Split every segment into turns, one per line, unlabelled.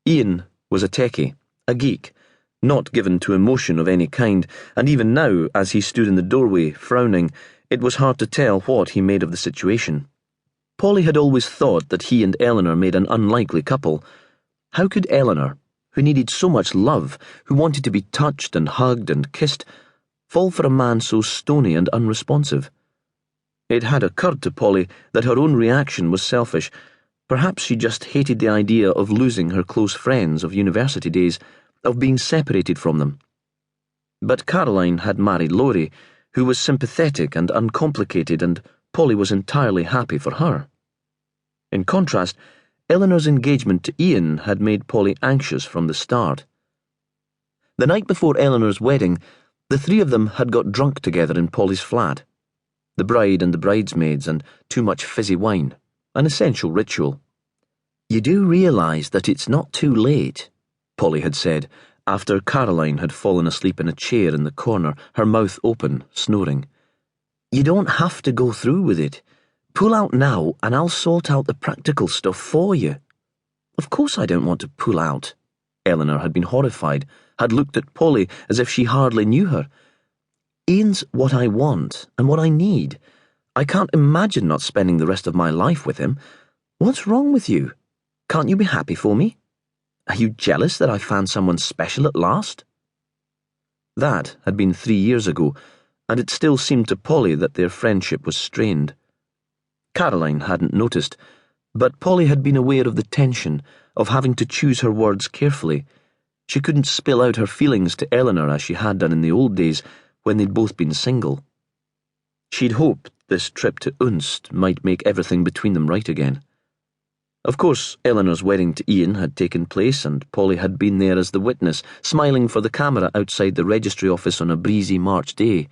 Ian was a techie, a geek, not given to emotion of any kind, and even now, as he stood in the doorway, frowning, it was hard to tell what he made of the situation. Polly had always thought that he and Eleanor made an unlikely couple. How could Eleanor, who needed so much love, who wanted to be touched and hugged and kissed, fall for a man so stony and unresponsive? It had occurred to Polly that her own reaction was selfish. Perhaps she just hated the idea of losing her close friends of university days, of being separated from them. But Caroline had married Laurie, who was sympathetic and uncomplicated, and Polly was entirely happy for her. In contrast, Eleanor's engagement to Ian had made Polly anxious from the start. The night before Eleanor's wedding, the three of them had got drunk together in Polly's flat. The bride and the bridesmaids and too much fizzy wine, an essential ritual. "You do realise that it's not too late," Polly had said, after Caroline had fallen asleep in a chair in the corner, her mouth open, snoring. "You don't have to go through with it. Pull out now and I'll sort out the practical stuff for you." "Of course I don't want to pull out." Eleanor had been horrified, had looked at Polly as if she hardly knew her. "Ian's what I want and what I need. I can't imagine not spending the rest of my life with him. What's wrong with you? Can't you be happy for me? Are you jealous that I found someone special at last?" That had been 3 years ago, and it still seemed to Polly that their friendship was strained. Caroline hadn't noticed, but Polly had been aware of the tension, of having to choose her words carefully. She couldn't spill out her feelings to Eleanor as she had done in the old days when they'd both been single. She'd hoped this trip to Unst might make everything between them right again. Of course, Eleanor's wedding to Ian had taken place, and Polly had been there as the witness, smiling for the camera outside the registry office on a breezy March day.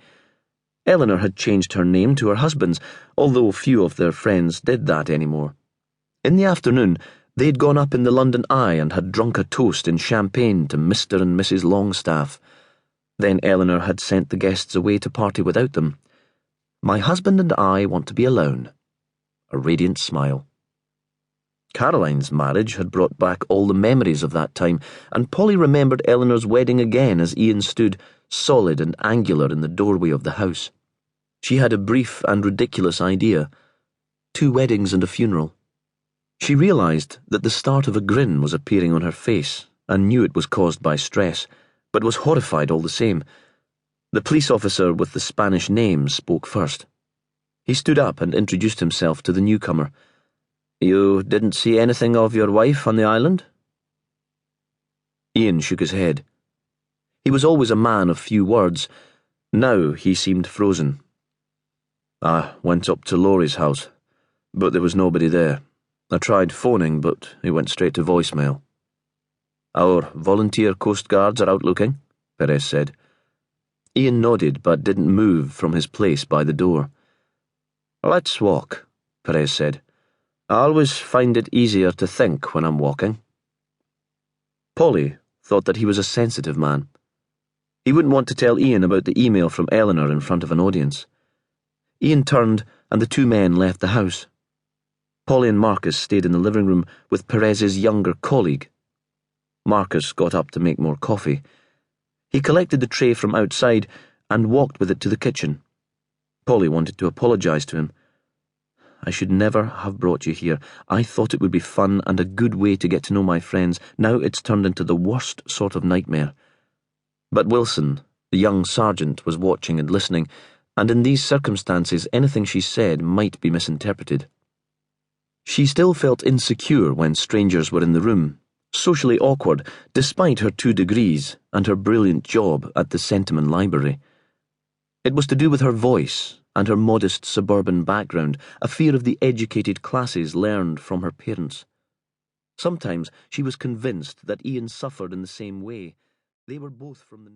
Eleanor had changed her name to her husband's, although few of their friends did that anymore. In the afternoon, they'd gone up in the London Eye and had drunk a toast in champagne to Mr. and Mrs. Longstaff. Then Eleanor had sent the guests away to party without them. "My husband and I want to be alone." A radiant smile. Caroline's marriage had brought back all the memories of that time, and Polly remembered Eleanor's wedding again as Ian stood, solid and angular, in the doorway of the house. She had a brief and ridiculous idea. 2 weddings and a funeral. She realised that the start of a grin was appearing on her face, and knew it was caused by stress, but was horrified all the same. The police officer with the Spanish name spoke first. He stood up and introduced himself to the newcomer. "You didn't see anything of your wife on the island?" Ian shook his head. He was always a man of few words. Now he seemed frozen. "I went up to Laurie's house, but there was nobody there. I tried phoning, but he went straight to voicemail." "Our volunteer coast guards are out looking," Perez said. Ian nodded but didn't move from his place by the door. "Let's walk," Perez said. "I always find it easier to think when I'm walking." Polly thought that he was a sensitive man. He wouldn't want to tell Ian about the email from Eleanor in front of an audience. Ian turned and the 2 men left the house. Polly and Marcus stayed in the living room with Perez's younger colleague. Marcus got up to make more coffee. He collected the tray from outside and walked with it to the kitchen. Polly wanted to apologise to him. "I should never have brought you here. I thought it would be fun and a good way to get to know my friends. Now it's turned into the worst sort of nightmare." But Wilson, the young sergeant, was watching and listening, and in these circumstances anything she said might be misinterpreted. She still felt insecure when strangers were in the room, socially awkward despite her 2 degrees and her brilliant job at the Sentimen Library. It was to do with her voice and her modest suburban background, a fear of the educated classes learned from her parents. Sometimes she was convinced that Ian suffered in the same way. They were both from the